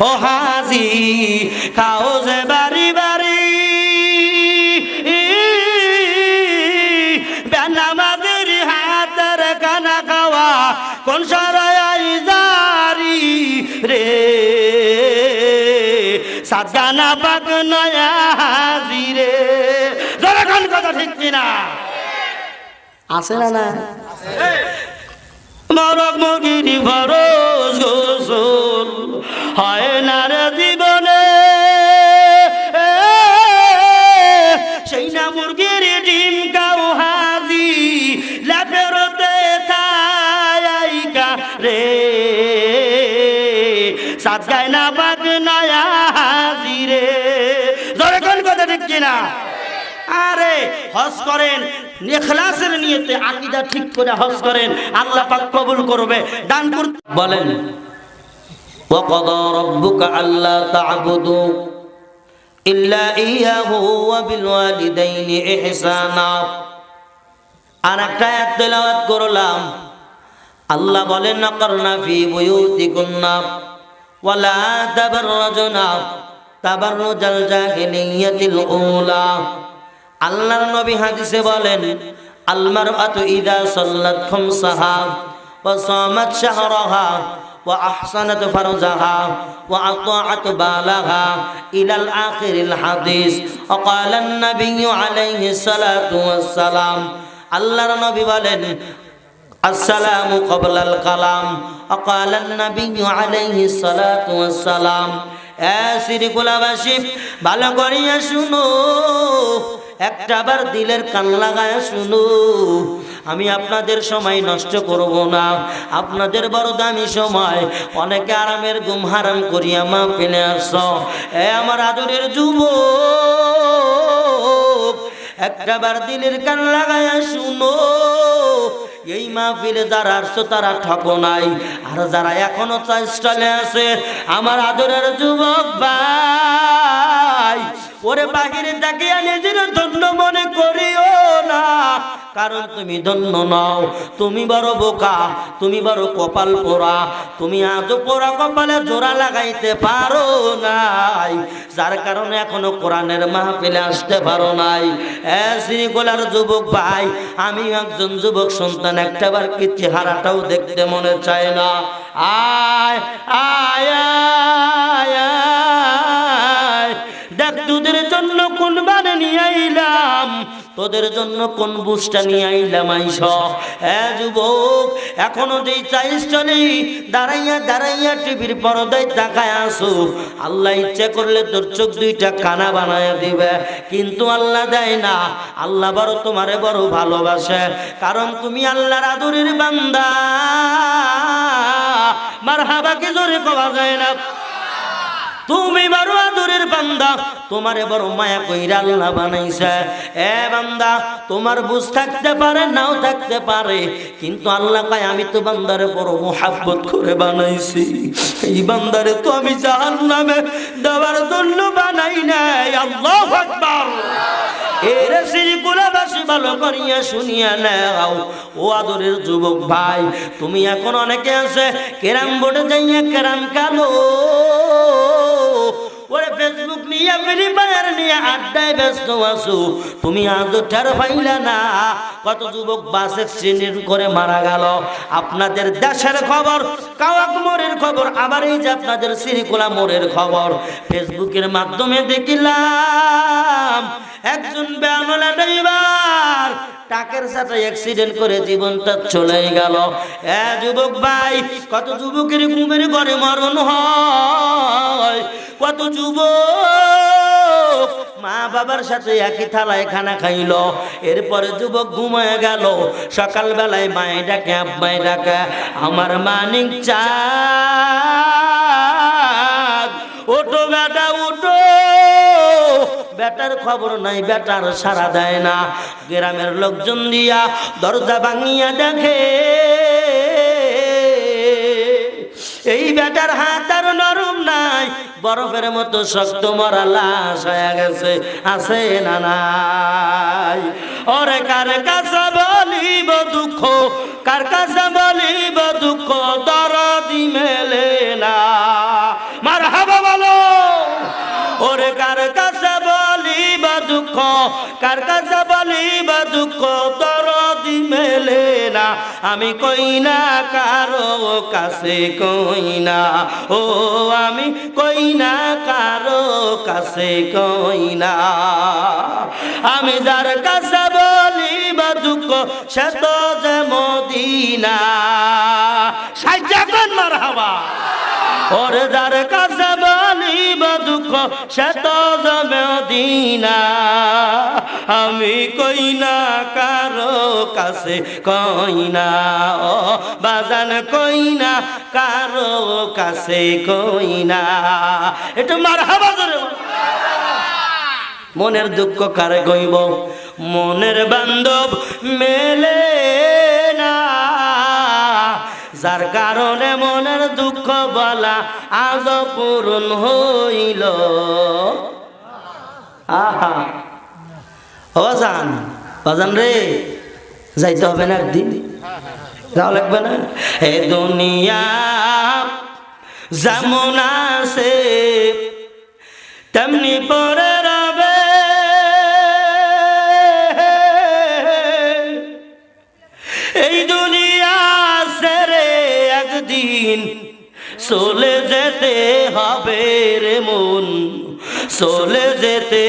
ও হাজি খাও যে বাড়ি বাড়ি বেনামাজির হাতের খানা খাওয়া কোন সরাই জারি রে সাজানা পাক নয়া হাজি রে যখন কথা ঠিক কিনা আছে না না মরক মগিরি ফরজ গোসল হয় না রে জীবনে সেই না মুরগির ডিম কাউ হাজি লেপেরতে থাইকা রে সাজায় না বাগ নয়া হাজি রে জোরে কোন কথা ঠিক কিনা আরে হজ করেন ইখলাসের নিয়তে আকীদা ঠিক করে হজ করেন আল্লাহ পাক কবুল করবে দান করতে বলেন ওয়া ক্বাদা রাব্বুকা আল্লা তা'বুদু ইল্লা ইয়াহু ওয়া বিল ওয়ালিদাইনি ইহসানা আর একটা আয়াত তেলাওয়াত করলাম আল্লাহ বলেন নাকরনা ফি বুয়ুতিকুন্না ওয়া লা তাবাররাজনা তাবাররুজাল জাহিলিয়াতিল উলা আল্লাহর নবী হাদিসে বলেন আল মারআতু ইযা সাল্লাত খামসাহা ওয়া সামাত শাহরাহা ওয়া আহসানাত ফারজাহা ওয়া আতাআত বালাহা ইলাল আখিরিল হাদিস ওয়া ক্বালা আন-নাবিয়্যু আলাইহিস সালাতু ওয়াস সালাম আল্লাহর নবী বলেন আসসালামু ক্বাবলাল কালাম ওয়া ক্বালা আন-নাবিয়্যু আলাইহিস সালাতু ওয়াস সালাম শ্রীকুলাবাসী ভালো করিয়া শুনো একটাবার দিলের কান লাগায় শুনো আমি আপনাদের সময় নষ্ট করব না আপনাদের বড় দামি সময় অনেকে আরামের ঘুম হারাম করিয়া মা ফেলে আসছো আমার আদরের যুবক একটাবার দিলের কান লাগায় শুনো এই মাহফিলে যারা আসছো তারা ঠকো নাই আর যারা এখনো চেষ্টালে আছে আমার আদরের যুবক ভাই ওরে বাহিরে তাকিয়ে নিজের ধন্য মনে করিও না কারণ তুমি ধন্য নও তুমি বড় বোকা তুমি বড় কপাল পোড়া তুমি আজও পোড়া কপালে জোড়া লাগাইতে পারো নাই যার কারণে এখনো কোরআনের মাহফিলে আসতে পারো নাই শ্রীকোলার যুবক ভাই আমি একজন যুবক সন্তান একটাবার কি চেহারাটাও দেখতে মনে চায় না আয় আয় আয় দেখ তোদের জন্য কোন বানে নিয়ে আইলাম তোদের জন্য কোন বুঝটা নিয়ে আইলাম আইস যুবক এখনো যেই চাইস চলি দাঁড়াইয়া দাঁড়াইয়া টিভির পর্দায় তাকায় আসো আল্লাহ ইচ্ছা করলে তোর চোখ দুইটা কানা বানায়া দিবে কিন্তু আল্লাহ দেয় না আল্লাহ বড় তোমারে বড় ভালোবাসে কারণ তুমি আল্লাহর আদরের বান্দা মারহাবা কি জোরে কওয়া যায় না তুমি বড় আদরের বান্দা তোমারে বড় মায়া কইরা আল্লাহ বানাইছে বান্দা তোমার বুঝ থাকতে পারে নাও থাকতে পারে কিন্তু আল্লাহ কয় আমি তো বান্দারে বড় মোহাব্বত করে বানাইছি এই বান্দারে তো আমি জাহান্নামে দেওয়ার জন্য বানাই নাই আল্লাহু আকবার এরে শ্রীকুলাবাসী ভালো করিয়া শুনিয়া নাও ও আদরের যুবক ভাই তুমি এখন অনেকে আছে কেরাম বোর্ডে যাইয়া কেরাম কালো ওরে ফেসবুক নিয়ে ফ্রি ফায়ার নিয়ে আড্ডায় ব্যস্ত আছো তুমি আজও ঠার পাইলা না কত যুবক বাস অ্যাক্সিডেন্ট করে মারা গেল আপনাদের দেশের খবর কাওয়াক মোড়ের খবর আবার এই যে আপনাদের শ্রীকুলা মোড়ের খবর ফেসবুকের মাধ্যমে দেখিলাম একজন বেয়ানওয়ালা ড্রাইভার টাকের সাথে অ্যাক্সিডেন্ট করে জীবনটা চলে গেল যুবক ভাই কত যুবকের ঘুমের ঘরে মরণ হয় কত যুবক মা বাবার সাথে একই থালায় খানা খাইলো এরপরে যুবক ঘুমায় গেল সকাল বেলায় মায়ে ডাকে আব্বাই ডাকে আমার মানিক চাঁদ ওঠো বেটা উঠো বেটার খবর নাই বেটার সাড়া দেয় না গ্রামের লোকজন দিয়া দরজা ভাঙিয়া দেখে এই বেটার হাত আর নরম নাই বরফের মতো শক্ত মরা লাশ হয়ে গেছে আছে না নাই ওরে কার কাছে বলিব দুঃখ কার কাছে বলিব দুঃখ দরদি মেলে না মারহাবা দুঃখ কার কাছে বলিবা দুঃখ দরদি মেলে না আমি কই না কারো কাছে কই না ও আমি কই না কারো কাছে কই না আমি যার কাছে বলিবা দুঃখ সে তো যে মদিনা সাইজাগান মারহাবা ওরে যার কাছে বলিবা দুঃখ সে তো যে মদিনা আমি কই না কারো কাছে কই না ও বাজান কই না কারো কাছে কই না একটু মারহাবা জোরে মনের দুঃখ কারে কইব মনের বান্ধব মেলে না যার কারণে মনের দুঃখ বলা আজ পূরণ হইল আহা বাজান বাজান রে যাইতে হবে না একদিন যাওয়া লাগবে না হে দুনিয়া যেমন আছে তেমনি পরে রবে এই দুনিয়া ছেড়ে একদিন চলে যেতে হবে রে মন চলে যেতে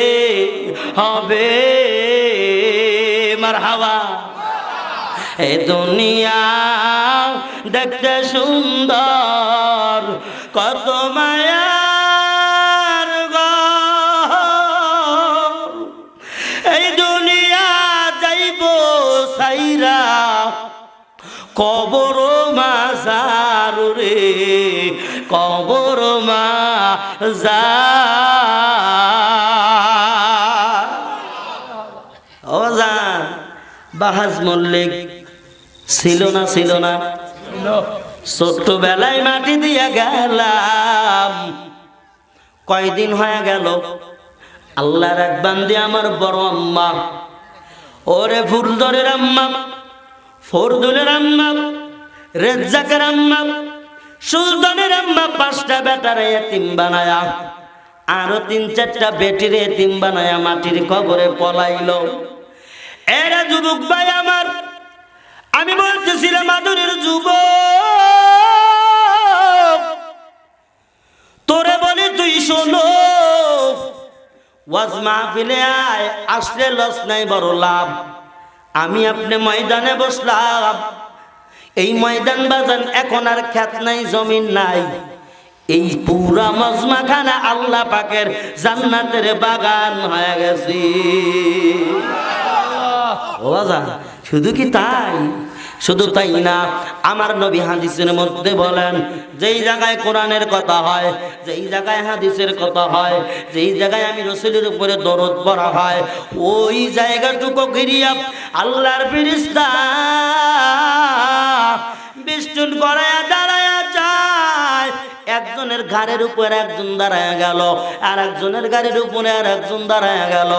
হবে মারহাবা এ দুনিয়া দেখতে সুন্দর কত মায়ার ঘর এই দুনিয়া যাইব সাইরা কবর মাজার রে কবর মাজার ও জান বাহাজ মল্লিক ছিল না ছোট্টবেলায় মাটি দিয়া গেলাম কয়দিন হয়ে গেল আল্লাহর এক বান্দি আমার বড় আম্মা ওরে ফুলদরের আম্মা ফরদুলের আম্মা রেজ্জাকের আম্মা সুলতানের আম্মা 5টা বেটারে এতিম বানায়া আরো 3-4টা বেটির এতিম বানায়া মাটির কবরে পলাইলো এরা যুবক ভাই আমার আমি বলতেছিলাম মাদুরের যুবক তোরে বলি তুই শোনো ওয়াজ মাহফিলে আয় আসলে লস নাই বড় লাভ আমি আপনি ময়দানে বসলাম এই ময়দান বাজান এখন আর খেত নাই জমিন নাই এই পুরা মজমাখানা আল্লাহ পাকের জান্নাতের বাগান হয়ে গেছে ও বাজান শুধু কি তাই শুধু তাই না আমার নবী হাদিসের মধ্যে বলেন যেই জায়গায় কোরআনের কথা হয় যেই জায়গায় হাদিসের কথা হয় যেই জায়গায় আমি রাসূলের উপরে দরুদ পড়া হয় ওই জায়গাটুকু ঘিরিয়া আল্লাহর ফেরেশতা বেষ্টন করায়া দাঁড়ায়া যায় একজনের ঘাড়ের উপর একজন দাঁড়ায়া গেল আর একজনের গাড়ির উপরে আর একজন দাঁড়ায়া গেল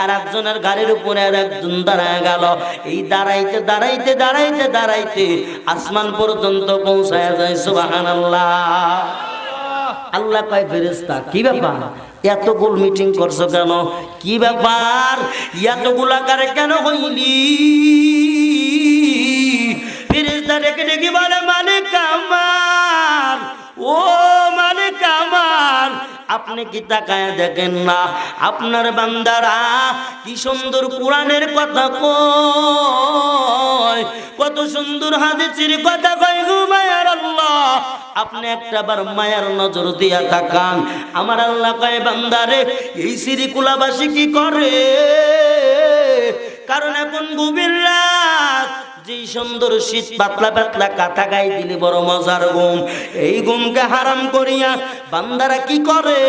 আর একজনের গাড়ির উপরে আর একজন দাঁড়ায়া গেল এই দাঁড়াইতে দাঁড়াইতে দাঁড়াইতে দাঁড়াইতে আসমান পর্যন্ত পৌঁছায়া যায় সুবহানাল্লাহ আল্লাহ কয় ফেরেশতা কি ব্যাপার এতগুল মিটিং করছো কেন কি ব্যাপার এতগুলা কারে কেন হইলি ফেরেশতা ডেকে ডেকে বলে মালিক আমার ও মালিক আমার আপনি কি তাকায় দেখেন না আপনার বান্দারা কি সুন্দর কোরআনের কথা কয় কত সুন্দর হাদিসের কথা কয় গো মায়ার আল্লাহ আপনি একটাবার মায়ার নজর দিয়া তাকান আমার আল্লাহ কয় বান্দারে এই সিরিকুলাবাসী কি করে কারণ এখন গভীর রাত যেই সুন্দর শীত পাতলা পাতলা কাঁথা গায়ে দিলে বড় মজার ঘুম এই ঘুমকে হারাম করিয়া বান্দারা কি করে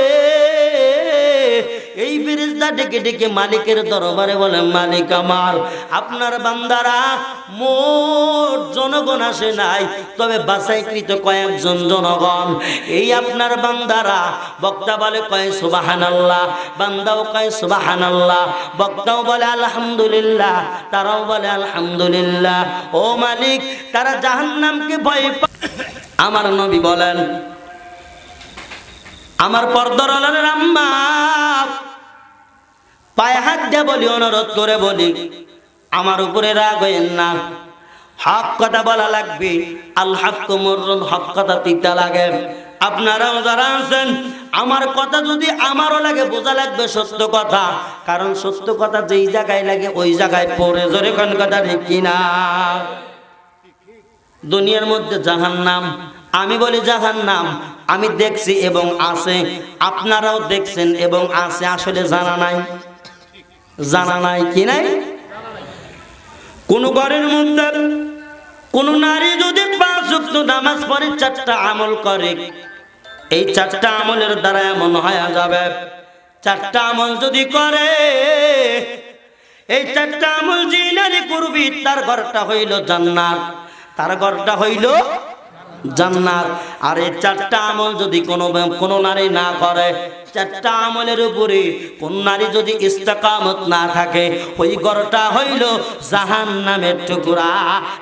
এই ফেরেশতা ডেকে ডেকে মালিকের দরবারে বলে মালিক আমার আপনার বান্দারা মোট জনগণ আসে নাই তবে বাছাইকৃত কয়েকজন জনগণ এই আপনার বান্দারা বক্তা বলে কয় সুবহানাল্লাহ বান্দাও কয় সুবহানাল্লাহ বক্তাও বলে আলহামদুলিল্লাহ তারাও বলে আলহামদুলিল্লাহ ও মালিক তারা জাহান্নামকে ভয় পায় আমার নবী বলেন আমার পর্দার আল্লাহর আম্মা পায়ে হাত দিয়ে বলি, অনুরোধ করে বলি, আমার উপরে রাগ হইেন না, হক কথা বলা লাগবে। আল হাক্কু মুররুন, হক কথা তিতা লাগে। আপনারাও যারা আছেন, আমার কথা যদি আমারও লাগে, বোঝা লাগবে সত্য কথা, কারণ সত্য কথা যেই জায়গায় লাগে ওই জায়গায় পড়ে। জোরে কোন কথা ঠিক কিনা? দুনিয়ার মধ্যে জাহান্নাম, আমি বলি জাহান্নাম আমি দেখছি এবং আছে, আপনারাও দেখছেন এবং আছে, আসলে জানা নাই। জানা নাই কি নাই? কোন ঘরের মধ্যে কোন নারী যদি 5 ওয়াক্ত নামাজ পড়ে, 4টা আমল করে, এই 4টা আমলের দ্বারা এমন হয়ে যাবে, 4টা আমল যদি করে, এই 4টা আমল যে নারী করবি তার ঘরটা হইল জান্নাত, তার ঘরটা হইল জান্নাত। আর এই 4টা আমল যদি কোন নারী না করে, 4টা আমলের উপরে কোন নারী যদি ইস্তেকামত না থাকে, ওই ঘরটা হইল জাহান্নামের টুকরা।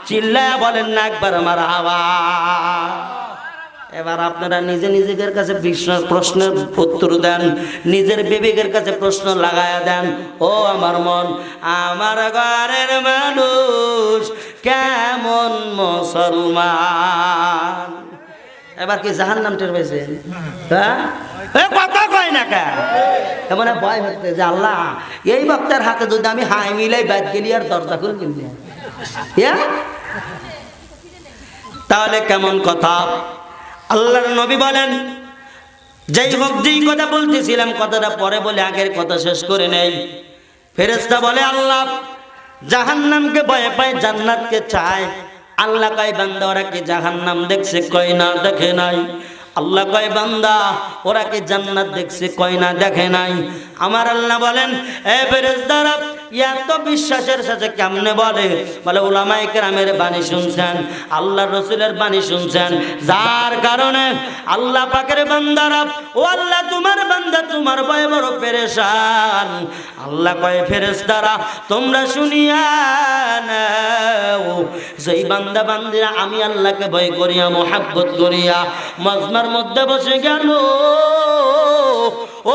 চিল্লায়া বলেন না একবার মারহাবা। এবার আপনারা নিজে নিজেদের কাছে প্রশ্নের উত্তর দেন, নিজের বিবেকের কাছে প্রশ্ন লাগায়া দেন। ও আমার মন, আমার ঘরের মানুষ কেমন মুসলমান? এবার কি জাহান্নাম টের পেয়েছে? হ্যাঁ, কথা কয় না কে? এমন ভয় হচ্ছে যে আল্লাহ, এই বক্তার হাতে যদি আমি হাই মিলাই বাদ গেলি আর দরজা খুলবি, তাহলে কেমন কথা? আল্লাহর নবী বলেন, যাই হোক, যেই কথা বলতেছিলাম কথাটা পরে বলে আগের কথা শেষ করে নেই। ফেরেশতা বলে, আল্লাহ জাহান্নামকে ভয় পায়, জান্নাতকে চায়। আল্লাহ কয়, বান্দা ওরা কি জাহান্নাম দেখছে? কয় না, দেখে নাই। আল্লাহ কয়, বান্দা ওরা কি জান্নাত দেখছে? কয় না, দেখে নাই। আমার আল্লাহ বলেন, এ ফেরেশতারা এত বিশ্বাসের সাথে কেমনে বলে? বলে উলামায়ে কেরামের বাণী শুনছেন, আল্লাহর রাসূলের বাণী শুনছেন, যার কারণে আল্লাহ পাকের বান্দারা, ও আল্লাহ তোমার বান্দা তোমার ভয়ে বড় পেরেশান। আল্লাহ কয়, ফেরেশতারা তোমরা শুনিয়া নাও, যেই বান্দা বান্দিরা আমি আল্লাহকে ভয় করিয়া মুহাব্বত করিয়া মজমার মধ্যে বসে গেল,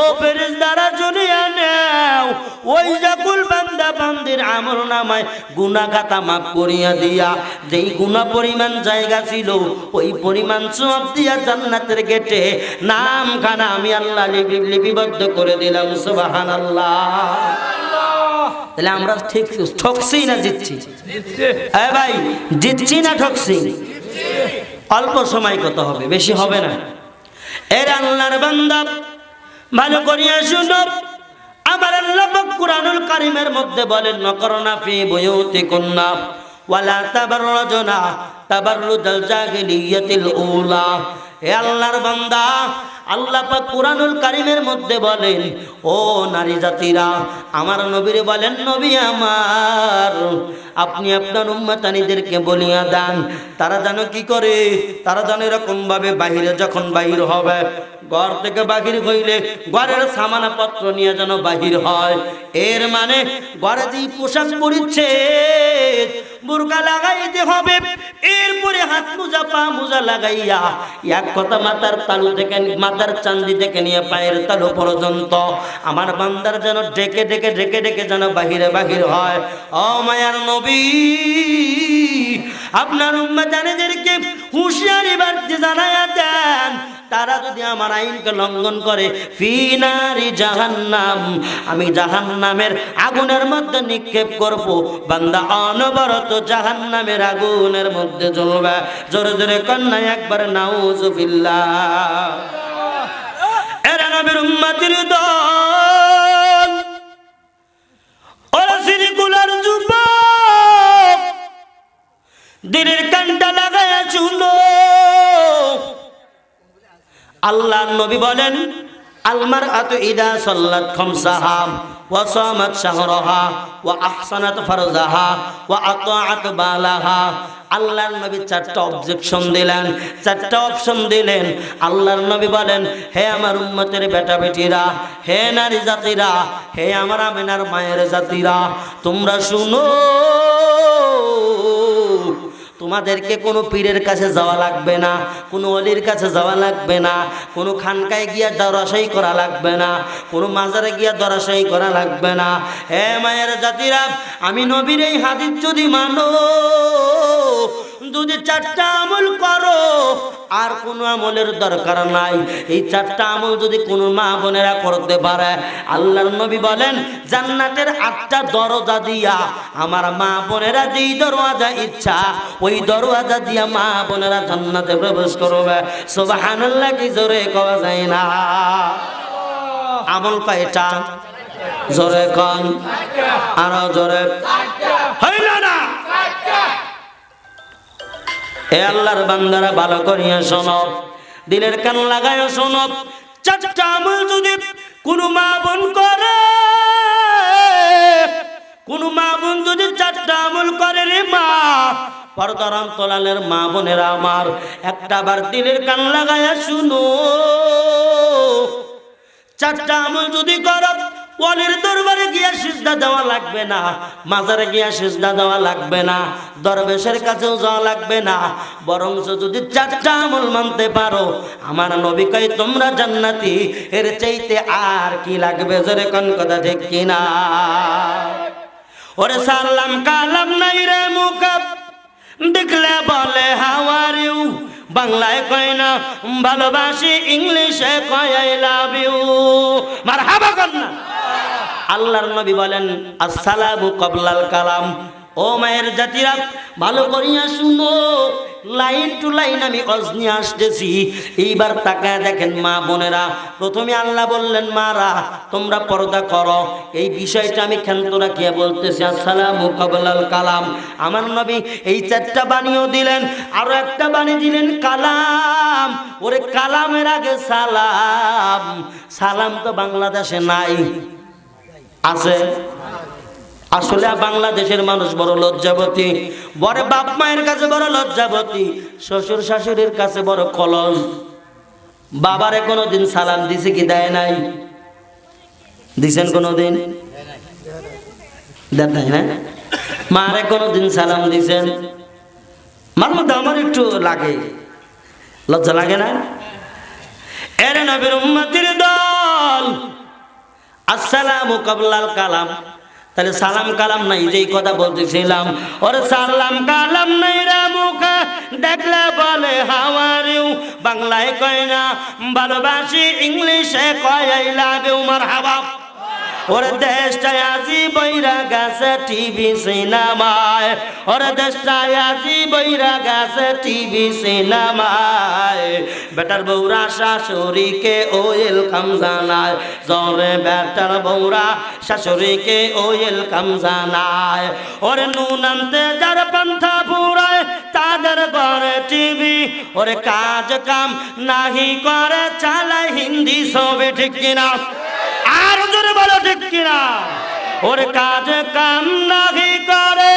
ও ফেরেশতারা শুনিয়া নাও, ওই জাকুল বান্দা বান্দির আমল নামায় গুনাহ খাতা মাফ করিয়া দিয়া, যেই গুনাহ পরিমাণ জায়গা ছিল ওই পরিমাণ সওয়াব দিয়া জান্নাতের গেটে নামখানা আমি আল্লাহ লিপিবদ্ধ করে দিলাম। সুবহানাল্লাহ। তাহলে আমরা ঠিক ঠকছি না জিতছি? হ্যাঁ ভাই, জিতছি না ঠকছি? অল্প সময় কত হবে, বেশি হবে না। এর আল্লাহর বান্দা ভালো করিয়া শুনো, আমার আল্লাহ পাক কুরআনুল কারীমের মধ্যে বলেন, নকরনা ফি বুয়ুতিকুন্না ওয়ালা তাবাররুজনা তাবাররুজাল জাহিলিয়াতিল উলা। হে আল্লাহর বান্দা, আল্লাহ পাক কুরআনুল কারীমের মধ্যে বলেন, ও নারী জাতিরা, আমার নবীরে বলেন, নবী আমার, আপনি আপনার উম্মতানিদেরকে বলিয়া দেন, তারা যেন কি করে? তারা যেন এরকম ভাবে বাহিরে যখন বাহির হবে, ঘর থেকে বাহির হইলে ঘরের সামানপত্র নিয়ে যেন বাহির হয়। এর মানে ঘরে যে পোশাক পরিচ্ছে, বুরকা লাগাইতে হবে, এরপরে হাত মোজা পা মোজা লাগাইয়া এক কথা মাথার তালু থেকে, মাথার চান্দি থেকে নিয়ে পায়ের তালু পর্যন্ত আমার বান্দার যেন ডেকে ডেকে ডেকে ডেকে যেন বাহিরে বাহির হয়। ও মায়ার নবী, আপনার উম্মতানিদেরকে হুঁশিয়ারি বাড়তে জানায়া দেন, তারা যদি আমার আইনকে লঙ্ঘন করে, ফি নারি জাহান্নাম, আমি জাহান্নামের আগুনের মধ্যে নিক্ষেপ করব। বান্দা অনবরত জাহান্নামের আগুনের মধ্যে জ্বলবে। জোরে জোরে কন্যা একবার নাউজুবিল্লাহ। এরা নবীর উম্মতের দল, ওরা সিরিকুলার যুবক, দিনের কানটা লাগায়া শুনো। আল্লাহ নবী বলেন, আলমার আতু ইদা সাল্লাত খামসাহা ওয়া সামাত শাহরাহা ওয়া আহসানাত ফারজাহা ওয়া আতাআত বালাহা। আল্লাহর নবী 4টা অবজেকশন দিলেন, 4টা অপশন দিলেন। আল্লাহর নবী বলেন, হে আমার উম্মতের বেটা বেটিরা, হে নারী জাতিরা, হে আমার আমিনার মায়ের জাতিরা, তোমরা শুনো, তোমাদেরকে কোনো পীরের কাছে যাওয়া লাগবে না, কোনো অলির কাছে যাওয়া লাগবে না, কোনো খানকায় গিয়া দরাশাই করা লাগবে না, কোনো মাজারে গিয়া দরাশাই করা লাগবে না। হে মায়ের জাতিরা, আমি নবীর এই হাদিস যদি মানো, যদি 4টা আমল করো, আর কোনো আমলের দরকার নাই। এই 4টা আমল যদি কোনো মা বোনেরা করতে পারে, আল্লাহর নবী বলেন জান্নাতের 8টা দরজা দিয়া আমার মা বোনেরা যেই দরওয়াজা ইচ্ছা ওই দরওয়াজা দিয়া মা বোনেরা জান্নাতে প্রবেশ করবে। সুবহানাল্লাহ কি জোরে কওয়া যায় না? আমল কয়টা? জোরে কোন, আরো জোরে। হইল না? এ আল্লাহর বান্দারা ভালো করিয়া শোনো, দিলের কান লাগায় শোনো। 4টা আমল যদি কোনো মা বোন করে, কোনো মা বোন যদি 4টা আমল করে রে মা, পর্দার অন্তরালের মা বোনেরা আমার, একটা বার দিলের কান লাগায় শুনো। 4টা আমল যদি করো, ওয়ালির দরবারে গিয়া সিজদা দেওয়া লাগবে না, মাজারে গিয়া সিজদা দেওয়া লাগবে না, দরবেশের কাছেও যাওয়া লাগবে না। বরং যদি 4টা আমল মানতে পারো, আমার নবী কয় তোমরা জান্নাতি। এর চাইতে আর কি লাগবে? জোরে কোন কথা ঠিক কিনা? ওরে সালাম কালাম নাই রে মুখ দেখলে বলে হাউ আর ইউ, বাংলায় কয় না ভালোবাসি, ইংলিশে কয় আই লাভ ইউ। মারহাবা কর না। আল্লাহর নবী বলেন আসসালামু ক্বাবলাল কালাম। ও মায়ের জাতিরা ভালো করিয়া শুনো, লাইন টু লাইন আমি অজনি আসতেছি। এইবার তাকায় দেখেন মা বোনেরা, প্রথমে আল্লাহ বললেন মারা তোমরা পর্দা করো। এই বিষয়টা আমি ক্ষান্ত রাখিয়া বলতেছি আসসালামু ক্বাবলাল কালাম। আমার নবী এই 4টা বাণীও দিলেন, আরো একটা বাণী দিলেন কালাম। ওরে কালামের আগে সালাম। সালাম তো বাংলাদেশে নাই, আছে? আসলে বাংলাদেশের মানুষ বড় লজ্জাবতী, বড় বাপ মায়ের কাছে বড় লজ্জাবতী, শ্বশুর শাশুড়ির কাছে বড় কলস। বাবারে কোনোদিন সালাম দিছে কি দেয় নাই? দিছেন কোনোদিন? দেন নাই না? মারে কোনোদিন সালাম দিছেন? মার মধ্যে আমার একটু লাগে, লজ্জা লাগে না? এর নবীর উম্মতের দল আসসালামু ক্বাবলাল কালাম। তাহলে সালাম কালাম নাই, যেই কথা বলতেছিলাম। ওরে সালাম কালাম নাই রে মুখে দেখলে বলে হাউ আর ইউ, বাংলায় কয় না ভালোবাসি, ইংলিশে কয় আই লাভ ইউ। মারহাবা। ওরে দেশটায় আজি বইরা গেছে টিভি সিনেমায়, ওরে দেশটায় আজি বইরা গেছে টিভি সিনেমায়। বেটার বউরা শাশুড়িকে ওয়েলকাম জানায়, জরে বেটার বউরা শাশুড়িকে ওয়েলকাম জানায়। ওরে নুন আনতে যার পন্থা ফুরায় তাদের ঘরে টিভি, ওরে কাজ কাম নাহি করে চালায় হিন্দি ছবি। ঠিক কিনা? আর জোরে বলো ঠিক কিনা? ওরে কাজ কাম নাহি করে,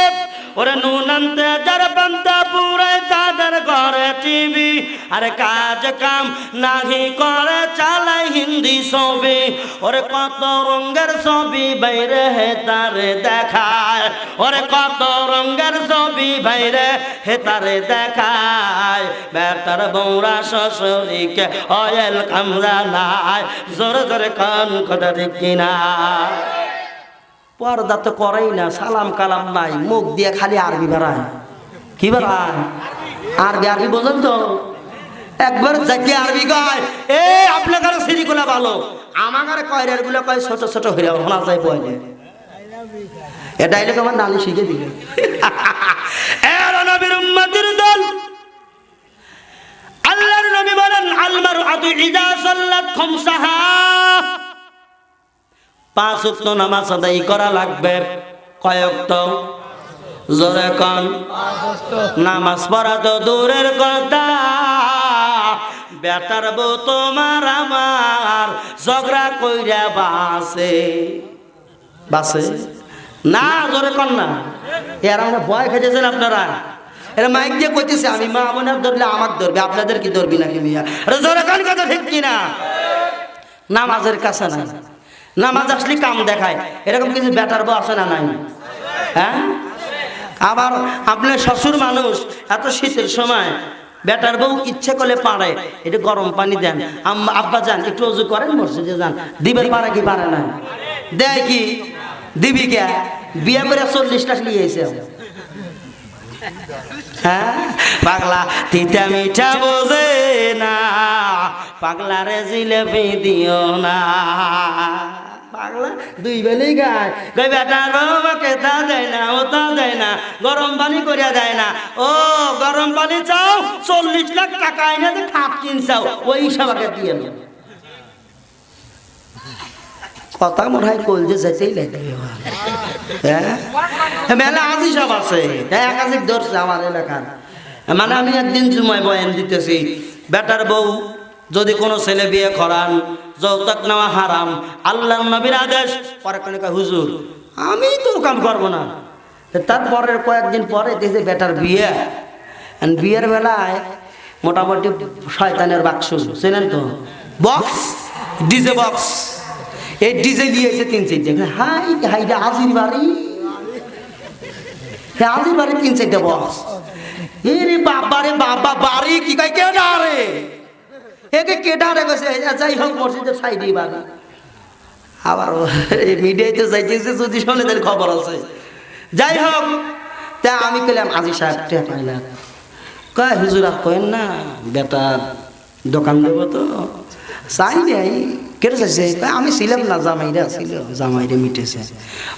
ওরে নুন আনতে যার পন্থা ফুরায় তাদের ঘরে টিভি, আরে কাজ কাম নাহি করে চালায় হিন্দি ছবি। ওরে কত রঙের ছবি বাইরে হেতারে দেখায়, ওরে কত রঙের ছবি বাইরে হেতারে দেখায়। বেটার বউরা শ্বশুরিকে ওয়েলকাম জানায়। জোরে জোরে কোন কথা ঠিক কিনা? পর্দা তো করেই না, সালাম কালাম নাই, মুখ দিয়ে খালি আরবি বেড়ায়। কি বেড়ায়? আরবি। আরবি বোঝেন তো? একবার যাকে আরবি কয় এ আপনার সিরিগুলা ভালো, আমার কয়রের গুলো কয় ছোট ছোট হইয়া শোনা যায় বলে। এ ডাইলগ আমার নানি শিখে দিল। এর নবীর উম্মতের দল আল্লাহর নবী বলেন আল মারআতু ইযা সাল্লাত খামসাহা, 5 ওয়াক্ত নামাজ আদায় করা লাগবে। কয় ওয়াক্ত? জোরে কোন। নামাজ পড়া তো দূরের কথা, বেটার বউ তোমার আমার ঝগড়া কইরা বাসে বাসে না। জোরে কোন না। এরা মানে ভয় খেতেছেন আপনারা। এরা মাইক দিয়ে কইতেছে আমি মা বোনের ধরলে আমাকে ধরবে, আপনাদের কি ধরবি নাকি মিয়া? জোরে কোন কথা ঠিক কিনা? নামাজের কাছে না, নামাজ আসলে কাম দেখায়, এরকম কিছু বেটার বউ আছে না নাই? হ্যাঁ, আবার আপনার শ্বশুর মানুষ এত শীতের সময় বেটার বউ ইচ্ছে করলে পারে এটা গরম পানি দেন, আব্বা যান একটু ওযু করেন মসজিদে যান, দিবেন পারে কি পারে না? দেয় কি দিবি কে? বিয়ে করে 40 লাখ নিয়ে এসে হ্যাঁ পাগলা তিতা মিঠা বোঝে না, পাগলা রে জিলেপি দিও না। পাগলা দুই বেলেই গায় গাই বেটার বাবাকে তা দেয় না, ও তা দেয় না, গরম পানি করিয়া দেয় না। ও গরম পানি চাও 40 লাখ টাকা এনে খাপ কিনছাও, ওই সবাকে দিয়ে না। কথা মনে হয় কলজে যাইতেই লাগে। হ্যাঁ মেলা আজি সব আছে, একাধিক ধরছে আমার এলাকার। মানে আমি একদিন জুমায় বয়ান দিতেছি, বেটার বউ যদি কোনো ছেলে বিয়ে করান যৌতুক নেওয়া হারাম, আল্লাহর নবীর আদেশ। পরে কোন হুজুর আমি তো কাম করবো না। তারপরে কয়েকদিন পরে দেখে বেটার বিয়ে, বিয়ের বেলায় মোটামুটি শয়তানের বাক্স চেনেন তো, বক্স, ডিজে বক্স, এই ডিজে দিয়েছে 3-4। হাই হাই আজির বাড়ি, আজির বাড়ি 3-4 বক্স। এরে বাবা রে বাবা, বাড়ি কি কয় কে ডারে, একে কে ডারে গেছে। যাই হোক মসজিদের সাইডে বাড়ি। আবার মিডিয়াতে যাইতেছে, যদি শুনে তার খবর আছে। যাই হোক তা আমি কইলাম আজি সাহেব টেয়া পাইলাম, কয় হুজুর আর কয়েন না, বেটার দোকান দেবো তো চাই নাই। কেটে চাইছে আমি ছিলাম না, জামাইরা ছিল, জামাইরে মিটেছে।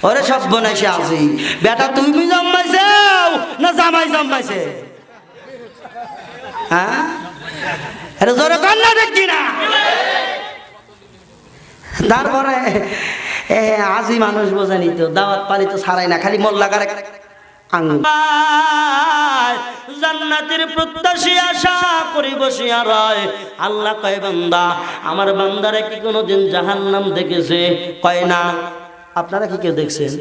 ওরে সব বনাইছে আজি, বেটা তুমি জন্মাইছে না জামাই জন্মাইছে? হ্যাঁ এটা জোরে কান্না দেখি না। তারপরে আজি মানুষ বোঝানি তো, দাওয়াত পানি তো ছাড়াই না, খালি মোল্লাগার আঙুল। জান্নাতের প্রত্যাশী আশা করি বসিয়া রয়। আল্লাহ কয় বান্দা আমার বান্দারে কি কোনোদিন জাহান্নাম দেখেছে? কয় না। আপনারা কি কেউ দেখছেন?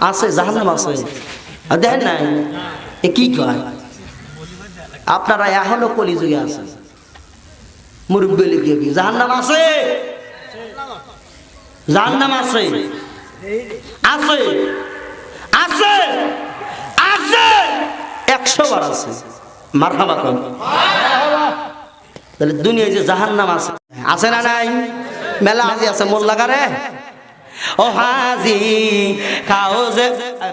আছে জাহান্নাম আছে, দেখেন নাই? এ কি কয়? আপনারা এখনো কলিযুগে আছে, মুরব্বী লিখে কি জাহান্নাম আছে? জাহান্নাম আছে, আছে, আছে, আছে, 100 বার আছে। মারহাবা কোন? তাহলে দুনিয়ায় যে জাহান্নাম আছে, আছে না নাই? মেলা আজি আছে মোল্লাগারে। ও হাজি খাও যে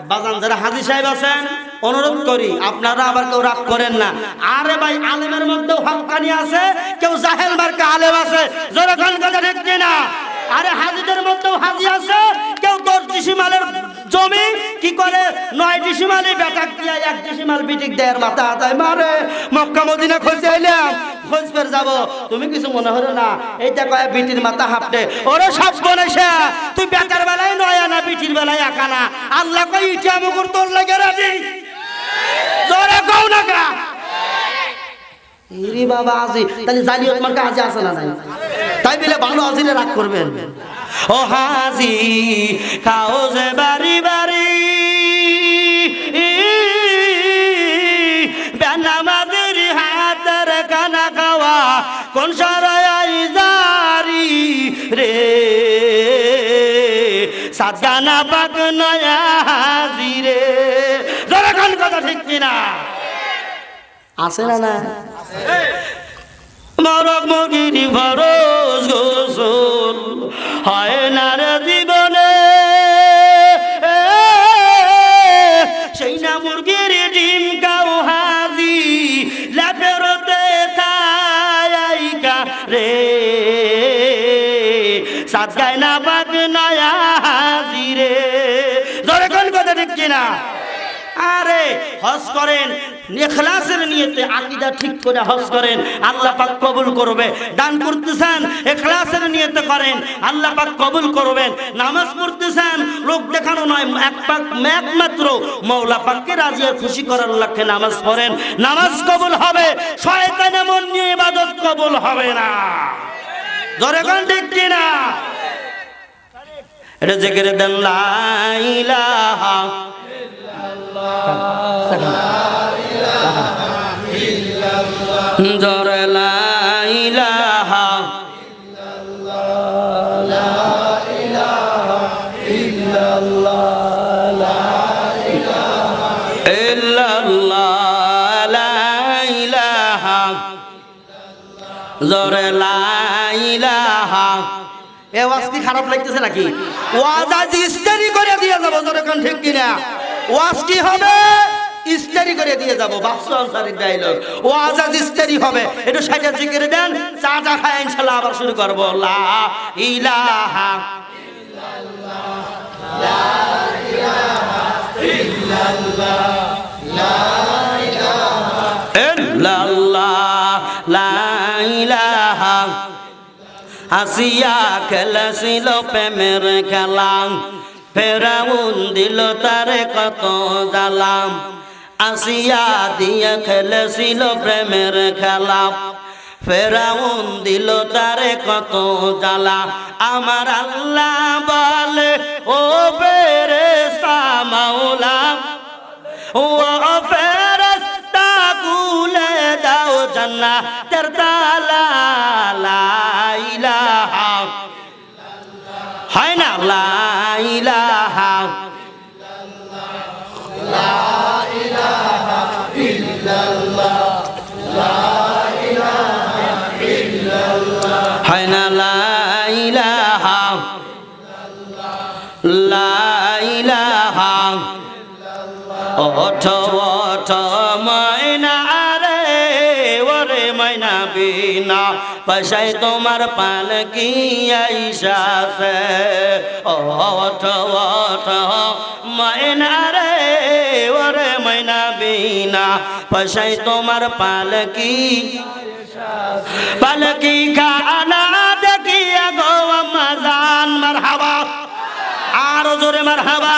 বাজান, যারা হাজি সাহেব আছেন অনুরোধ করি আপনারা আবার কেউ রাগ করেন না। আরে ভাই আলেমের মধ্যেও হক্কানি আছে, কেউ জাহেল মার্কা আলেম আছে, জোরে গান কথা ঠিক না? আরে হাজিদের মধ্যেও হাজি আছে, কেউ 10 ডিসিমালের জমি কি করে 9 ডিসিমালে বেটাক দিয়া 1 ডিসিমাল বিটিক দেয়ার মাথা হাতায় মারে। মক্কা মদিনা খোঁজ আইলাম, খোঁজ পের যাব, তুমি কিছু মনে হলো না, এইটা কয় বিটির মাথা হাঁপটে। ওরে সব বনেছে, তুই বেটার বেলায় 9 আনা, বিটির বেলায় 1 আনা। আল্লাহ কই ইটা মুকুর তোর লাগে রাজি, জোরে কও না কা। ইরি বাবা আজি, তাহলে জালিয়াত মার্কা আজি আছে না নাই? তাই বলে ভালো আজিলে রাগ করবেন। ও হাজি খাও যে বাড়ি বাড়ি, বেনামাজের হাতের খানা খাওয়া কোন সরাই জারি রে, সাজানা পাক নয়া হাজি রে। জোরে কোন কথা ঠিক কিনা? আছে না না? মরক মগিরি ফরজ গোসল হয় না রে জীবনে, সেই না মুরগির ডিম কাউ হাজি লেপেরতে থাইকা রে, সাত গায় না পাক নয়া হাজি রে। জোরে কোন কথা ঠিক কিনা? আরে হজ করেন ইখলাসের নিয়তে, আকীদা ঠিক করে হজ করেন, আল্লাহ পাক কবুল করবে। দান করতেছেন ইখলাসের নিয়তে করেন, আল্লাহ পাক কবুল করবেন। নামাজ পড়তেছেন লোক দেখানো নয়, একমাত্র মওলা পাককে রাজি খুশি করার লক্ষ্যে নামাজ পড়েন, নামাজ কবুল হবে। শয়তানের মন নিয়ে ইবাদত কবুল হবে না। জোরে কোন ঠিক কিনা? এটা জিকির দেন লা ইলাহা জোরে লা ইলাহা ইল্লাল্লাহ, লা ইলাহা জোরে লা ইলাহা। এ ওয়াজ কি খারাপ লাগতেছে নাকি? ওয়াজ আজ ইস্তারি করে দিয়ে যাব, জোরে কোন ঠিক কিনা? ওয়াজ কি হবে? ইস্তারি করে দিয়ে যাব। বাসু আনসারী ডায়লগ, ওয়াজ আজ ইস্তারি হবে। একটু সাইডে জিকির দেন, চাটা খায় ইনশাআল্লাহ আবার শুরু করব। লা ইলাহা ইল্লাল্লাহ, লা ইলাহা ইল্লাল্লাহ, লা ইলাহা ইল্লাল্লাহ, লা ইলাহা। আসিয়া খেলেছিল প্রেমের খেলা, ফেরাউন দিল তারে কত জ্বালাম। আসিয়া দিয়ে খেলেছিল প্রেমের খেলা, ফেরাউন দিল তারে কত জ্বালা। আমার আল্লাহ বলে ও ফেরেশতা মাওলা, ও ফেরেশতা খুলে দাও জান্নাতের তালা। লা ইলাহা হয় না, লা ইলাহা লা ইলাহা ইল্লাল্লাহ, লা ইলাহা ইল্লাল্লাহ হয় না, লা ইলাহা লা ইলাহা। ওঠো ওঠো ময়না রে, ওরে ময়না বিনা পয়সায় তোমার পালকি আইসাছে। ওঠো ওঠো ময়না রে, ওরে ময়না বিনা পয়সায় তোমার পালকি। পালকি খানা দেখিয়া গো আমাজান, মারহাবা আরো জোরে মারহাবা।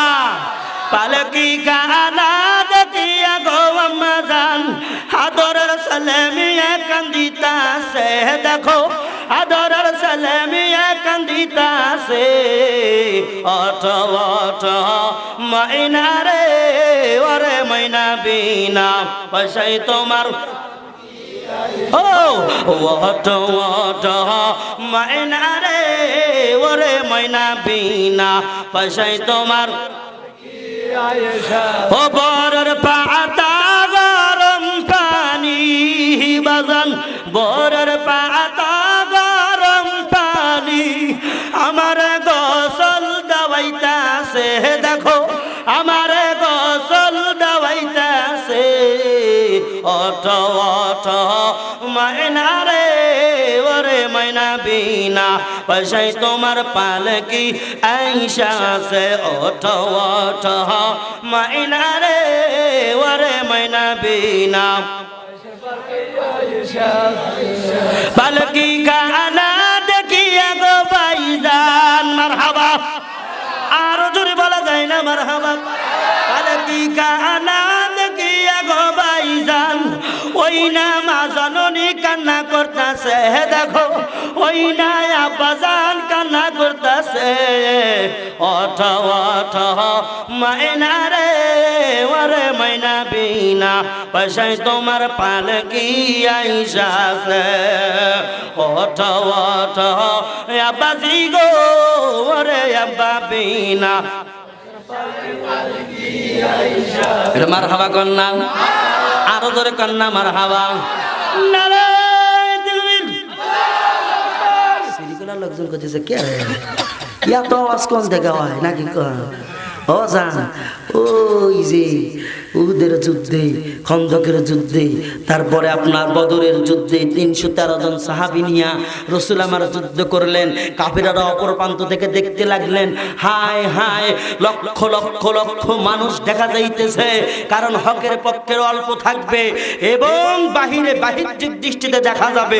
পালকি খানা দেখিয়া গো আমাজান, আদরের সালামিয়া কান্দিতাছে। দেখো আদরের সালামিয়া কান্দিতাছে। ওঠো ওঠো ময়না রে, ওরে ময়না বিনা পয়সায় তোমার। ও ওঠো ওঠো ময়না রে, ওরে ময়না বিনা পয়সায় তোমার। ও বরের পাতা গরম পানি বাজান, বরের পাতা গরম পানি আমার গোসল দাওয়াইতাছে। দেখো আমার গোসল দাওয়াইতাছে। ওঠো ওঠো ময়না রে, ওরে ময়না বিনা পয়সায় তোমার পালকি আইসাছে। ওঠো ওঠো ময়না রে, ওরে ময়না বিনা পালকি খানা দেখিয়া গো ভাইজান, মারহাবা আরো জোরে বলা যায় না, মারহাবা। পালকি খানা দেখিয়া গো ভাইজান, ওই না মা জননী কান্না করতেছে। দেখো ওই না আব্বাজান কান্না করতেছে। ওঠো ওঠো ময়না রে, ওরে ময়না বিনা পয়সায় তোমার পালকি আইসাছে। ওঠো ওঠো আব্বাজি গো, ওরে আব্বা বিনা। মারহাবা কন্যা, আরো ধরে কন্যা মারহাবা। লোকজন করতেছে কে এত আওয়াজ কোন থেকে হয় নাকি? ও জান ওই যে উহুদের যুদ্ধে, খন্দকের যুদ্ধে, তারপরে আপনার বদরের যুদ্ধে 313 জন সাহাবী নিয়া রাসূল আমার যুদ্ধ করলেন। কাফিররা অপর প্রান্ত থেকে দেখতে লাগলেন। হায় হায়, লক্ষ লক্ষ লক্ষ মানুষ দেখা যাইতেছে। কারণ হকের পক্ষের অল্প থাকবে এবং বাহিরে বাহ্যিক দৃষ্টিতে দেখা যাবে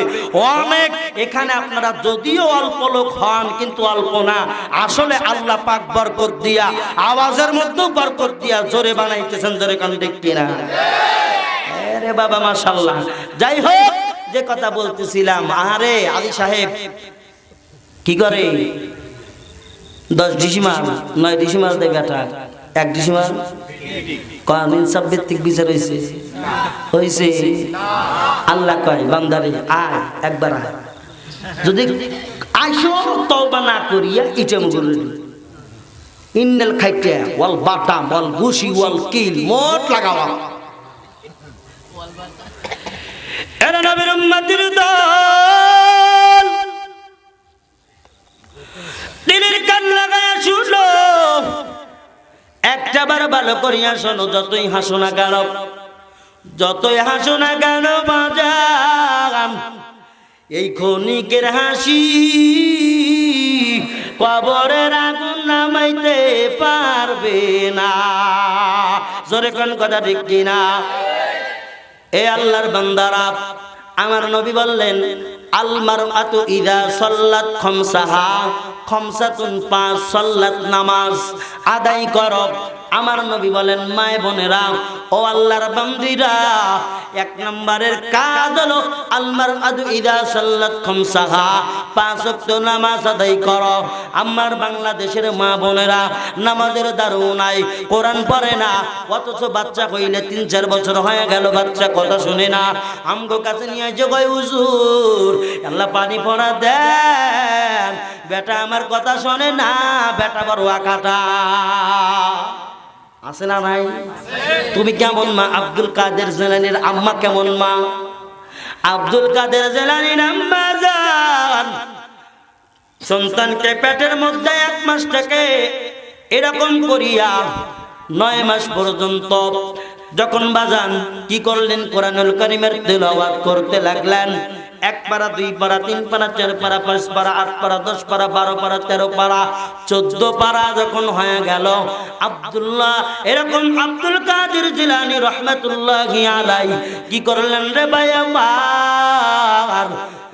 অনেক। এখানে আপনারা যদিও অল্প লোক হন কিন্তু অল্প না, আসলে আল্লাহ পাক বরকত দিয়া, আওয়াজের মধ্যেও বরকত দিয়া জোরে বানাইতেছেন। জোরে কান ঠিক কিনা? আরে বাবা মাশাআল্লাহ। যাই হোক, যে কথা বলতেছিলাম, আরে আলী সাহেব কি করে 10 ডিসেম্বর 9 ডিসেম্বর দেয় বেটা, 1 ডিসেম্বর কোন ইনসাফ ভিত্তিক বিচার হইছে? হইছে। আল্লাহ কয় বান্দারে আয়, একবার আয়, যদি আইসো তওবা না করিয়া ইটেম করে ইন্নাল খাইতে ওয়াল বাটাম ওয়াল গুশি ওয়াল কিল মোট লাগাওয়া। এরা নবীর উম্মতের দল দিনের কান লাগায়া শুনো, একটা বার ভালো করিয়া শোনো। যতই হাসো না কেন, যতই হাসো না কেন বাজান, এই ক্ষণিকের হাসি কবরের আগুন নামাইতে পারবে না। জোরে কোন কথা ঠিক কিনা? এ আল্লাহর বান্দারা, আমার নবী বললেন আল মারআতু ইযা সাল্লাত খামসাহা, খামসাতুন পাঁচ সাল্লাত নামাজ আদায় করো। আমার নবী বলেন মায়ে বোনেরা, ও আল্লাহর বান্দীরা, এক নম্বরের কাজ হলো আল মারআতু ইযা সাল্লাত খামসাহা, পাঁচ ওয়াক্ত নামাজ আদায় করো। আমার বাংলাদেশের মা বোনেরা নামাজের দারু নাই, কোরআন পড়ে না, অথচ বাচ্চা কইলে 3-4 বছর হয়ে গেল বাচ্চা কথা শুনে না। আমগো কাছে নিয়ে যে কয় হুজুর আল্লাহ পানি পড়া দেন, বেটা আমার কথা শোনে না, বেটা বড় আকাটা। আছে না নাই? তুমি কেমন মা? আব্দুল কাদের জিলানীর আম্মা কেমন মা? আব্দুল কাদের জিলানীর আম্মা জান সন্তানকে পেটের মধ্যে 1 মাস থেকে এরকম করিয়া 9 মাস পর্যন্ত যখন বাজান কি করলেন, কোরআনুল কারীমের তেলাওয়াত করতে লাগলেন। 1 পারা 2 পারা 3 পারা 4 পারা 5 পারা 8 পারা 10 পারা 12 পারা 13 পারা 14 পারা যখন হয়ে গেল, আব্দুল্লাহ এরকম আব্দুল কাদের জিলানী রহমাতুল্লাহি আলাইহি কি করলেন রে ভাই আমার,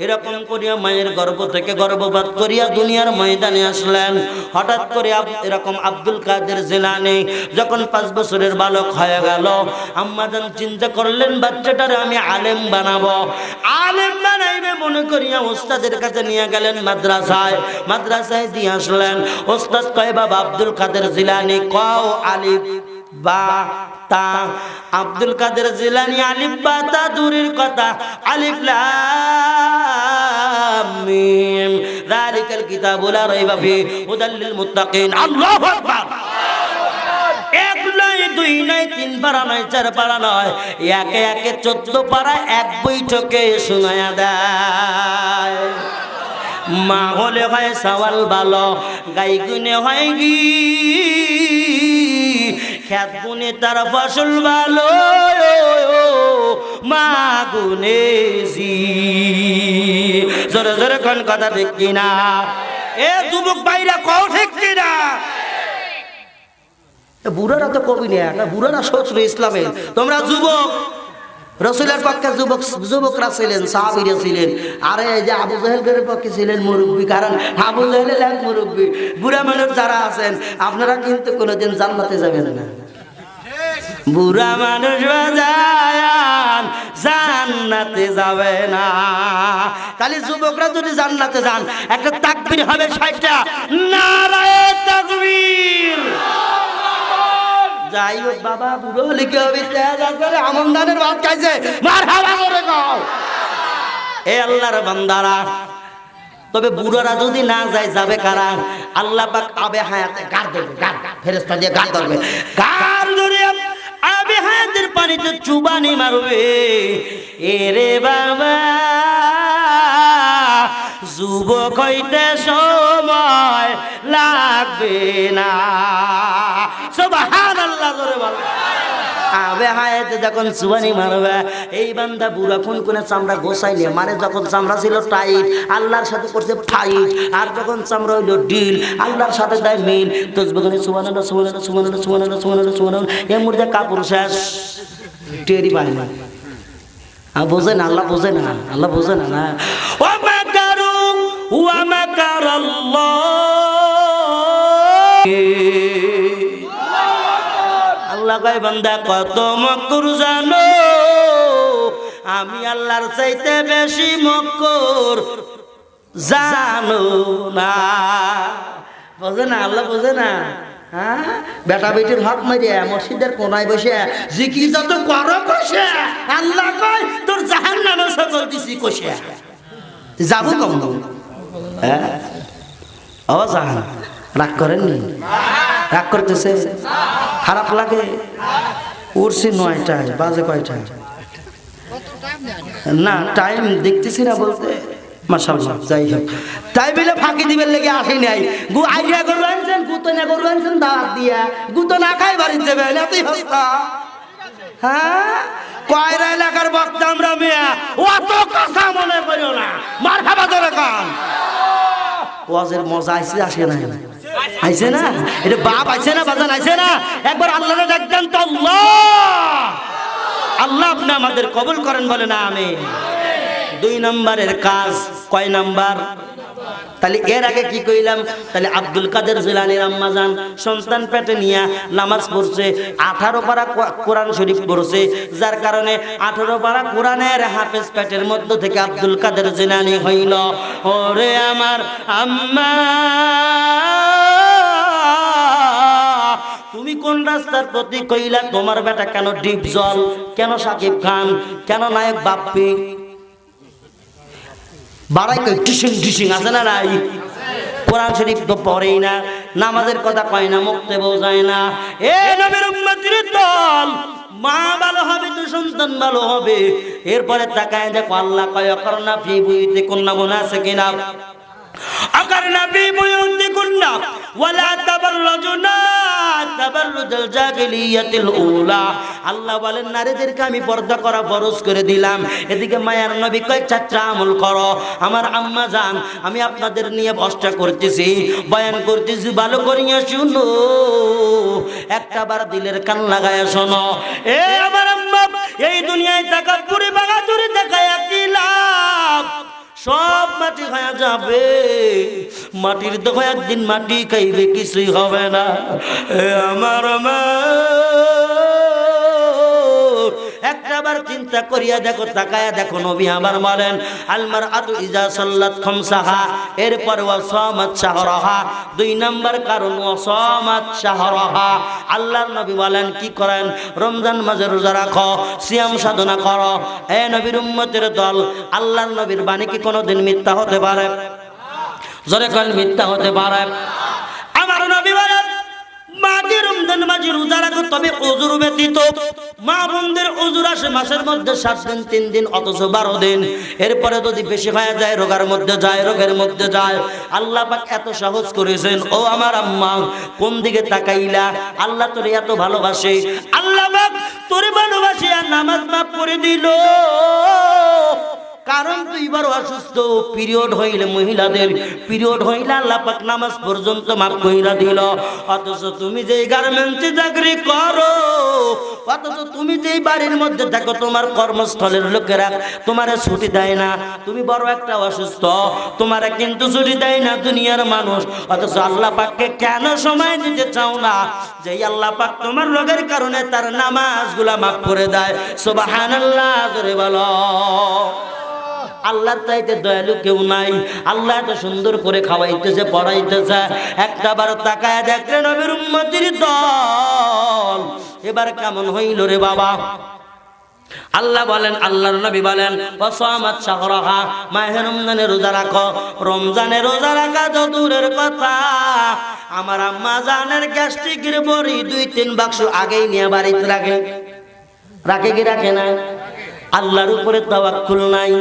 এরকম করিয়া মায়ের গর্ভ থেকে গর্ভপাত করিয়া দুনিয়ার ময়দানে আসলেন। হঠাৎ করে এরকম আব্দুল কাদের জিলানী যখন 5 বছরের বালক হয়ে গেল, আম্মা জান চিন্তা করলেন বাচ্চাটারে আমি আলেম বানাবো। আলেম বানাইবে মনে করিয়া ওস্তাদের কাছে নিয়ে গেলেন মাদ্রাসায়। মাদ্রাসায় দিয়ে আসলেন। ওস্তাদ কয় বাবা আব্দুল কাদের জিলানী কও আলিফ বা তা। আব্দুল কাদের জিলানী আলিফ বা তা দূরের কথা, আলিফ লাম মিম যালিকাল কিতাবু লা রাইবা ফিহি হুদাল লিল মুত্তাকিন। আল্লাহু আকবার। 1 নয় 2 নয় 3 পারা নয় 4 পারা নয়, একে একে 14 পারা এক বৈঠকে শোনায়া দেয়। মা হলে হয় সওয়াল ভালো, গাই গুনে হয় গি, খেত গুনে তার ফসল ভালো, মা গুনে জি। জোরে জোরে কোন কথা ঠিক কিনা? এ যুবক ভাইরা কও ঠিক কিনা? বুড়ারা তো কবি না, বুড়ারা শত্রু ইসলামের। তোমরা যুবক, রসুলের পক্ষে যুবকরা ছিলেন, সাহাবীরা ছিলেন। আরে এই যে আবু জাহেলের পক্ষে ছিলেন মুরব্বী, কারণ আবু জাহেল এক মুরব্বী। বুড়া মানুষ যারা আছেন আপনারা কিন্তু কোনোদিন জান্নাতে যাবেন না। বুড়া মানুষ বাজান জান্নাতে যাবে না। তাহলে যুবকরা যদি জান্নাতে যান, একটা তাকবীর হবে 60টা, নারায়ে তাকবীর। যাই হোক বাবা, বুড়ো হলে কি হবে? আমন্দানের ভাত খাইছে, মারহাবা করে কও। এ আল্লাহর বান্দারা, তবে বুড়োরা যদি না যায় যাবে কারা? আল্লাহ পাক আবে হায়াতে গার দেবে, গার ফেরেশতা দিয়ে গার ধরবে, গার ধরে আবে হায়াতের পানিতে চুবানি মারবে। এরে বাবা যুবক হইতে সময় লাগবে না। সুবহানাল্লাহ জোরে বল। আবে হায়াতে যখন চুবানি মারবে, এই বান্দা বুড়া কোন চামড়া গোসাইলে মানে, যখন চামড়া ছিল টাইট আল্লাহর সাথে করছে ফাইট, আর যখন চামড়া হইলো ডিল আল্লাহর সাথে দেয় মিল। তসবিহনে সুবহানাল্লাহ সুবহানাল্লাহ সুবহানাল্লাহ সুবহানাল্লাহ সুবহানাল্লাহ সুবহানাল্লাহ, এর মধ্যে কাপড় শেষ, টেরি পায় না। বোঝে না, আল্লাহ বোঝে না, আল্লাহ বোঝে না। না ওয়া মাকারু ওয়া মাকারাল্লাহ, আল্লাহ কয় বান্দা কত মকর জানো, আমি আল্লাহর চাইতে বেশি মকর জানো না। বোঝে না, আল্লাহ বোঝে না। হ্যাঁ, বেটা বেটির হক মারিয়া মসজিদের কোনায় বসে জিকির যত করো কষে, আল্লাহ কয় তোর জাহান্নামে সকল দিছি কষে যাবো কম। হ্যাঁ ও জাহান, রাগ করেননি? রাগ করতেছে? খারাপ লাগে? উঠছি 9টায়, বাজে কয়টা? না টাইম দেখতেছি না বলতে, মাশাআল্লাহ। যাই হোক, তাই বলে ফাঁকি দিবেন লেগে আসি নাই। আইডিয়া করবো আনছেন, গুতো না করবো আনছেন দাওয়াত দিয়া, গুতো না খাই বাড়িতে যাবেন, এতই হস্তা। হ্যাঁ, কয়রা এলাকার বক্তা আমরা মেয়া, অত কথা মনে করিও না, মার খাবা ধরে কান। ওয়াজের মজা আইছে আসে না? আইছে না? এটা বাপ আইছে না, বাজান আইছে না? একবার আল্লাহরে ডাকতেন তো, আল্লাহ আল্লাহ আপনি আমাদের কবুল করেন, বলে না আমিন। 2 নম্বরের কাজ কয় নাম্বার? তাহলে এর আগে কি কইলাম? তাহলে আব্দুল কাদের জিলানীর আম্মা জান সন্তান পেটে নিয়ে নামাজ পড়ছে, 18 পারা কোরআন শরীফ পড়ছে, যার কারণে 18 পারা কোরআনের হাফেজ পেটের মধ্য থেকে আব্দুল কাদের জিলানী হইল। ওরে আমার আম্মা, তুমি কোন রাস্তার প্রতি কইলা? তোমার বেটা কেন ডিপ জল, কেন সাকিব খান, কেন নায়ক বাপ্পি বাড়াই কই টিসিং টিসিং আছে না নাই? কোরআন শরীফ তো পড়েই না, নামাজের কথা কয় না, মুখতে বোঝায় না। এ নবীর উম্মতের দল, মা ভালো হবে তো সন্তান ভালো হবে। এরপরে তাকায় দেখো আল্লাহ কয় করনা ফি বুইতে কোন্না মুনাফিকিনা আকারনা ফি বুয়ুতিকুন্না ওয়ালা তাবাররুজনা তাবাররুজাল জাহিলিয়াতিল উলা। আল্লাহ বলেন নারীদেরকে আমি পর্দা করা ফরজ করে দিলাম। এদিকে মায়ার নবী কয় 4টা আমল করো। আমার আম্মা জান, আমি আপনাদের নিয়ে বসটা করতেছি, বয়ান করতেছি, ভালো করিয়া শুনো, একটাবার দিলের কান লাগায়া শোনো। এ আমার আম্মা, এই দুনিয়ায় তাকাব্বুরি বাগাদুরি দেখায় কি লাভ? সব মাটি খায়া যাবে, মাটির দেখো একদিন মাটি খাইবে, কিছুই হবে না। আমার মা, একটাবার চিন্তা করিয়া দেখো, তাকায়া দেখো, নবী আমার বলেন আলমার আতু ইজা সাল্লাত খামসাহা, এরপর ওয়াসামাত শাহরাহা। 2 নম্বর কারণ ওয়াসামাত শাহরাহা। আল্লাহর নবী বলেন কি করেন? রমজান মাসে রোজা রাখো, সিয়াম সাধনা করো। এ নবীর উম্মতের দল, আল্লাহর নবীর বাণী কি কোনোদিন মিথ্যা হতে পারে? জোরে কোন মিথ্যা হতে পারে? আমার নবী বলেন মাঝে রমজান মাঝে রোজা রাখো, তবে ওযুর ব্যতীত। মা বোনদের ওযুর আসে মাসের মধ্যে 7 দিন 3 দিন, অথচ 12 দিন। এরপরে যদি বেশি হয়ে যায়, রোগের মধ্যে যায়, রোগের মধ্যে যায়। আল্লাহ পাক এত সহজ করেছেন। ও আমার আম্মা, কোন দিকে তাকাইলা? আল্লাহ তোরে এত ভালোবাসে, আল্লাহ পাক তোরে ভালোবাসিয়া নামাজ মাফ করে দিল। কারণ তুই বড় অসুস্থ, পিরিয়ড হইলে মহিলাদের পিরিয়ড হইলে আল্লাহ পাক নামাজ পর্যন্ত মাফ কইরা দিল। অথচ তুমি যেই গার্মেন্টসে চাকরি করো, অথচ তুমি যেই বাড়ির মধ্যে থাকো, তোমার কর্মস্থলের লোকেরা তোমারে ছুটি দেয় না। তুমি বড় একটা অসুস্থ, তোমারে কিন্তু ছুটি দেয় না দুনিয়ার মানুষ। অথচ আল্লাহ পাককে কেন সময় দিতে চাও না? যেই আল্লাহ পাক তোমার রোগের কারণে তার নামাজগুলা মাফ করে দেয়। সুবহানাল্লাহ, জোরে বলো। আল্লাহর চাইতে দয়ালু কেউ নাই। আল্লাহ এত সুন্দর করে খাওয়াইতেছে, পড়াইতেছে। একটাবার তাকায় দেখলে নবীর উম্মতের দল এবার কেমন হইল রে বাবা? আল্লাহ বলেন, আল্লাহর নবী বলেন ওয়াসামাত শাহরাহা, মাহে রমজানে রোজা রাখো। রমজানে রোজা রাখা তো দূরের কথা, আমার আম্মা জানের গ্যাস্ট্রিকের বড়ি 2-3 বাক্স আগেই নিয়ে বাড়িতে রাখে। রাখে কি রাখে না? আল্লাহর উপরে তাওয়াক্কুল নাই।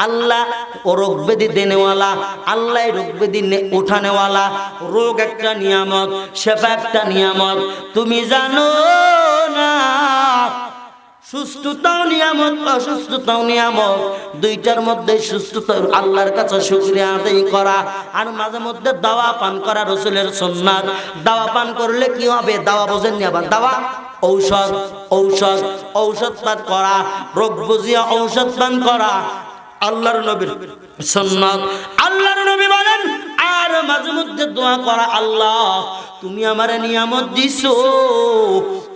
আল্লাহ ও রোগ ব্যাধি দেনেওয়ালা, আল্লাহ রোগ ব্যাধি উঠানেওয়ালা। রোগ একটা নিয়ামত, শেফা একটা নিয়ামত। তুমি জানো না সুস্থতাও নিয়ামত, অসুস্থতাও নিয়ামত। দুইটার মধ্যে সুস্থতা আল্লাহর কাছে শুকরিয়া আদায় করা, আর মাঝে মধ্যে দাওয়া পান করা রাসূলের সুন্নাত। দাওয়া পান করলে কি হবে? দাওয়া বোঝেন নি? আবার দাওয়া ঔষধ, ঔষধ ঔষধ পান করা, রোগ বুঝিয়া ঔষধ পান করা আল্লাহর নবীর সুন্নাত। আল্লাহর নবী বলেন আর মাঝে মধ্যে দোয়া করা, আল্লাহ তুমি আমারে নিয়ামত দিছো,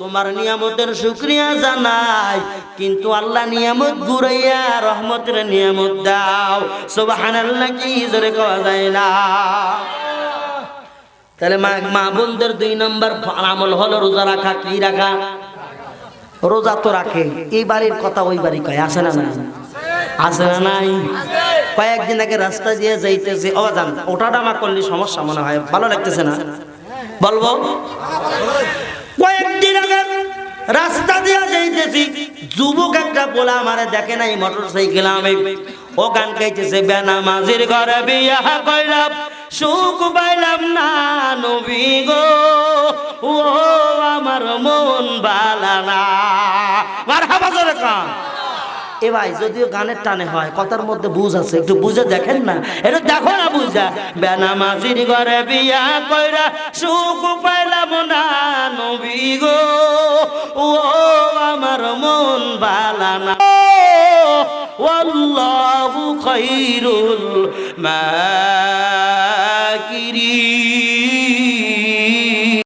তোমার নিয়ামতের শুকরিয়া জানাই, কিন্তু আল্লাহ নিয়ামত ঘুরাইয়া রহমতের নিয়ামত দাও। সুবহানাল্লাহ, কি জোরে কওয়া যায় না? তাহলে মা বোনদের 2 নম্বর আমল হলো রোজা রাখা। কি রাখা? রোজা তো রাখে। এই বাড়ির কথা ওই বাড়ি কয়, আসে না? না আছে না নাই? কয়েকদিন আগে রাস্তা দিয়ে যাইতেছে, ও জান ওটাটা আমার করলে সমস্যা মনে হয়, ভালো লাগতেছে না? বলবো, কয়েকদিন আগে রাস্তা দিয়ে যাইতেছি, যুবক একটা পোলা আমারে দেখে নাই, মোটরসাইকেল আমি ও গান গাইতেছে বেনামাজির ঘরে বিয়া কইরাম সুখ পাইলাম না নবী গো ও আমার মন বালা না মারহাবা জোরে কান এ ভাই যদিও গানের টানে হয় কথার মধ্যে বুঝ আছে একটু বুঝে দেখেন না এটা দেখো না বুঝা বেনামাজির ঘরে বিয়া কইরা সুখ পাইলাম না নবী গো ও আমার মন বালা না ওয়াল্লাহু খায়রুল মা